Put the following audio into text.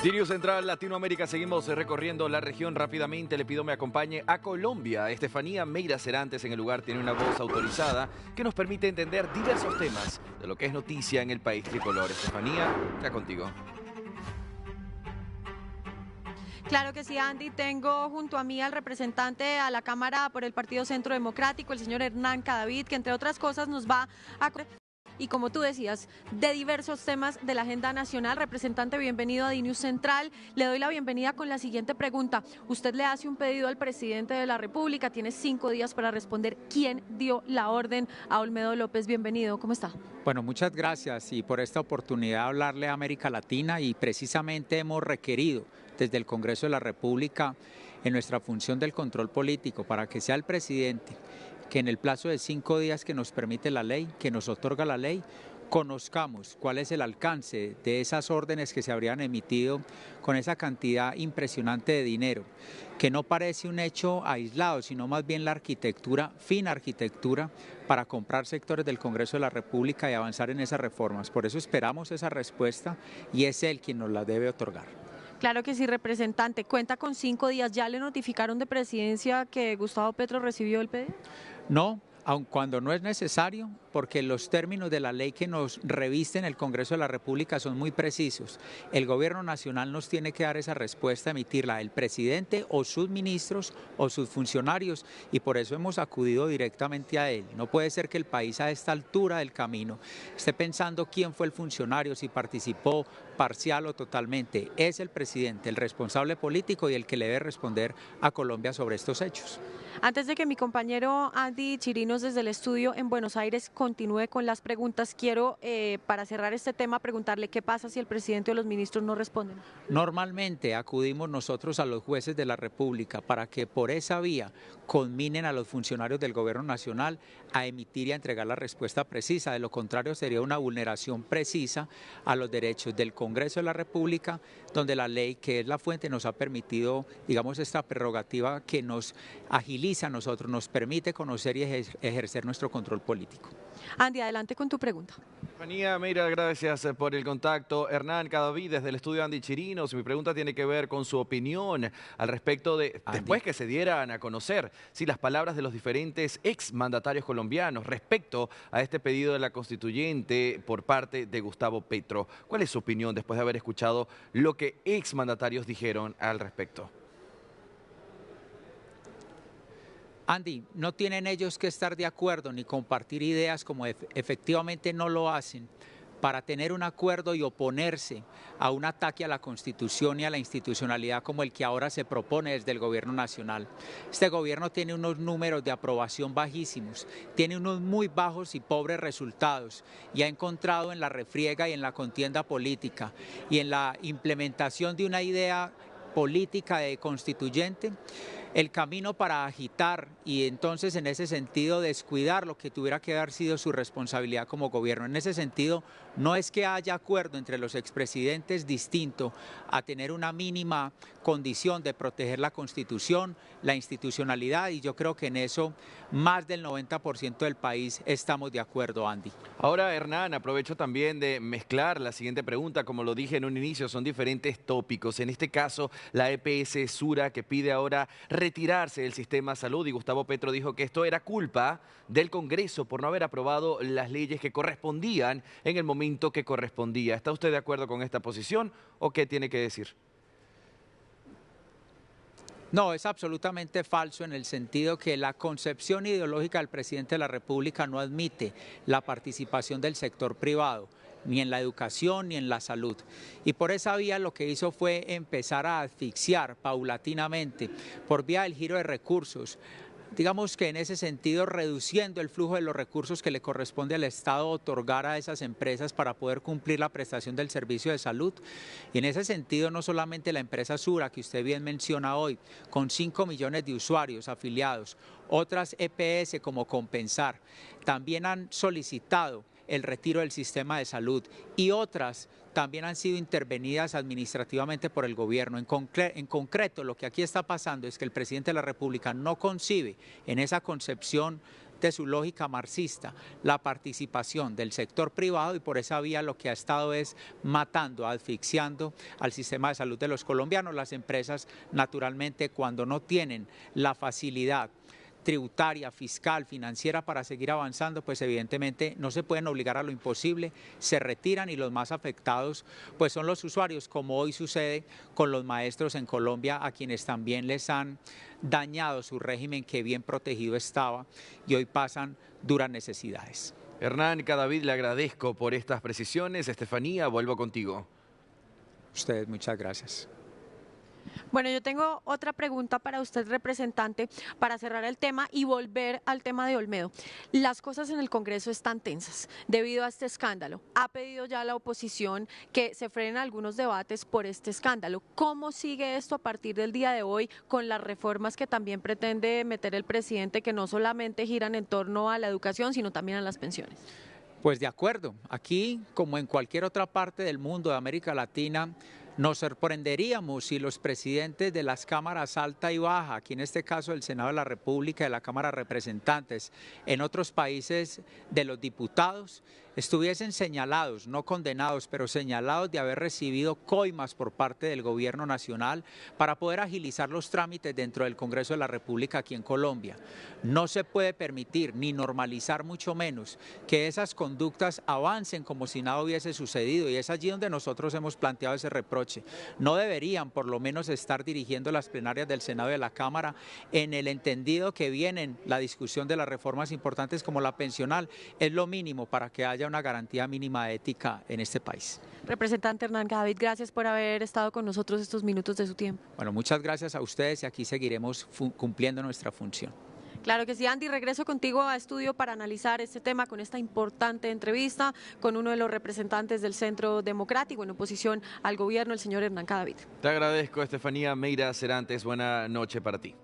Sirio Central Latinoamérica, seguimos recorriendo la región rápidamente. Le pido me acompañe a Colombia. Estefanía Meira Cerantes en el lugar tiene una voz autorizada que nos permite entender diversos temas de lo que es noticia en el país tricolor. Estefanía, ya contigo. Claro que sí, Andy. Tengo junto a mí al representante a la Cámara por el Partido Centro Democrático, el señor Hernán Cadavid, que entre otras cosas nos va a... Y como tú decías, de diversos temas de la agenda nacional. Representante, bienvenido a DNews Central. Le doy la bienvenida con la siguiente pregunta. Usted le hace un pedido al presidente de la República, tiene 5 días para responder. ¿Quién dio la orden a Olmedo López? Bienvenido, ¿cómo está? Bueno, muchas gracias y por esta oportunidad de hablarle a América Latina, y precisamente hemos requerido desde el Congreso de la República, en nuestra función del control político, para que sea el presidente que en el plazo de 5 días que nos permite la ley, que nos otorga la ley, conozcamos cuál es el alcance de esas órdenes que se habrían emitido con esa cantidad impresionante de dinero, que no parece un hecho aislado, sino más bien la arquitectura, fina arquitectura, para comprar sectores del Congreso de la República y avanzar en esas reformas. Por eso esperamos esa respuesta y es él quien nos la debe otorgar. Claro que sí, representante. Cuenta con 5 días. ¿Ya le notificaron de presidencia que Gustavo Petro recibió el pedido? No, aun cuando no es necesario, porque los términos de la ley que nos reviste en el Congreso de la República son muy precisos. El Gobierno Nacional nos tiene que dar esa respuesta, emitirla el presidente o sus ministros o sus funcionarios, y por eso hemos acudido directamente a él. No puede ser que el país a esta altura del camino esté pensando quién fue el funcionario, si participó parcial o totalmente. Es el presidente, el responsable político y el que le debe responder a Colombia sobre estos hechos. Antes de que mi compañero Andy Chirinos desde el estudio en Buenos Aires continúe con las preguntas, quiero para cerrar este tema preguntarle qué pasa si el presidente o los ministros no responden. Normalmente acudimos nosotros a los jueces de la República para que por esa vía conminen a los funcionarios del Gobierno Nacional a emitir y a entregar la respuesta precisa. De lo contrario sería una vulneración precisa a los derechos del Congreso de la República, donde la ley, que es la fuente, nos ha permitido, digamos, esta prerrogativa que nos agiliza a nosotros, nos permite conocer y ejercer nuestro control político. Andy, adelante con tu pregunta. Estefanía Meira, gracias por el contacto. Hernán Cadavid, desde el estudio Andy Chirinos. Mi pregunta tiene que ver con su opinión al respecto de, después que se dieran a conocer, si las palabras de los diferentes exmandatarios colombianos respecto a este pedido de la constituyente por parte de Gustavo Petro. ¿Cuál es su opinión después de haber escuchado lo que exmandatarios dijeron al respecto? Andy, no tienen ellos que estar de acuerdo ni compartir ideas como efectivamente no lo hacen para tener un acuerdo y oponerse a un ataque a la Constitución y a la institucionalidad como el que ahora se propone desde el Gobierno Nacional. Este gobierno tiene unos números de aprobación bajísimos, tiene unos muy bajos y pobres resultados y ha encontrado en la refriega y en la contienda política y en la implementación de una idea política de constituyente el camino para agitar y entonces en ese sentido descuidar lo que tuviera que haber sido su responsabilidad como gobierno. En ese sentido no es que haya acuerdo entre los expresidentes distinto a tener una mínima condición de proteger la Constitución, la institucionalidad, y yo creo que en eso más del 90% del país estamos de acuerdo, Andy. Ahora, Hernán, aprovecho también de mezclar la siguiente pregunta. Como lo dije en un inicio, son diferentes tópicos. En este caso, la EPS Sura, que pide ahora retirarse del sistema de salud, y Gustavo Petro dijo que esto era culpa del Congreso por no haber aprobado las leyes que correspondían en el momento que correspondía. ¿Está usted de acuerdo con esta posición o qué tiene que decir? No, es absolutamente falso en el sentido que la concepción ideológica del presidente de la República no admite la participación del sector privado, ni en la educación ni en la salud. Y por esa vía lo que hizo fue empezar a asfixiar paulatinamente por vía del giro de recursos. Digamos que en ese sentido reduciendo el flujo de los recursos que le corresponde al Estado otorgar a esas empresas para poder cumplir la prestación del servicio de salud. Y en ese sentido no solamente la empresa Sura, que usted bien menciona hoy, con 5 millones de usuarios afiliados, otras EPS como Compensar, también han solicitado el retiro del sistema de salud y otras también han sido intervenidas administrativamente por el gobierno. En concreto, lo que aquí está pasando es que el presidente de la República no concibe en esa concepción de su lógica marxista, la participación del sector privado, y por esa vía lo que ha estado es matando, asfixiando al sistema de salud de los colombianos. Las empresas, naturalmente, cuando no tienen la facilidad tributaria, fiscal, financiera para seguir avanzando, pues evidentemente no se pueden obligar a lo imposible, se retiran, y los más afectados pues son los usuarios, como hoy sucede con los maestros en Colombia, a quienes también les han dañado su régimen que bien protegido estaba y hoy pasan duras necesidades. Hernán Cadavid, le agradezco por estas precisiones. Estefanía, vuelvo contigo. Ustedes, muchas gracias. Bueno, yo tengo otra pregunta para usted, representante, para cerrar el tema y volver al tema de Olmedo. Las cosas en el Congreso están tensas debido a este escándalo. Ha pedido ya la oposición que se frenen algunos debates por este escándalo. ¿Cómo sigue esto a partir del día de hoy con las reformas que también pretende meter el presidente, que no solamente giran en torno a la educación, sino también a las pensiones? Pues de acuerdo, aquí como en cualquier otra parte del mundo, de América Latina, nos sorprenderíamos si los presidentes de las cámaras alta y baja, aquí en este caso el Senado de la República, de la Cámara de Representantes, en otros países de los diputados, estuviesen señalados, no condenados, pero señalados de haber recibido coimas por parte del gobierno nacional para poder agilizar los trámites dentro del Congreso de la República aquí en Colombia. No se puede permitir ni normalizar, mucho menos, que esas conductas avancen como si nada hubiese sucedido, y es allí donde nosotros hemos planteado ese reproche. No deberían por lo menos estar dirigiendo las plenarias del Senado y de la Cámara en el entendido que vienen la discusión de las reformas importantes como la pensional. Es lo mínimo para que haya una garantía mínima de ética en este país. Representante Hernán Cadavid, gracias por haber estado con nosotros estos minutos de su tiempo. Bueno, muchas gracias a ustedes, y aquí seguiremos cumpliendo nuestra función. Claro que sí, Andy, regreso contigo a estudio para analizar este tema con esta importante entrevista con uno de los representantes del Centro Democrático en oposición al gobierno, el señor Hernán Cadavid. Te agradezco, Estefanía Meira Cerantes. Buena noche para ti.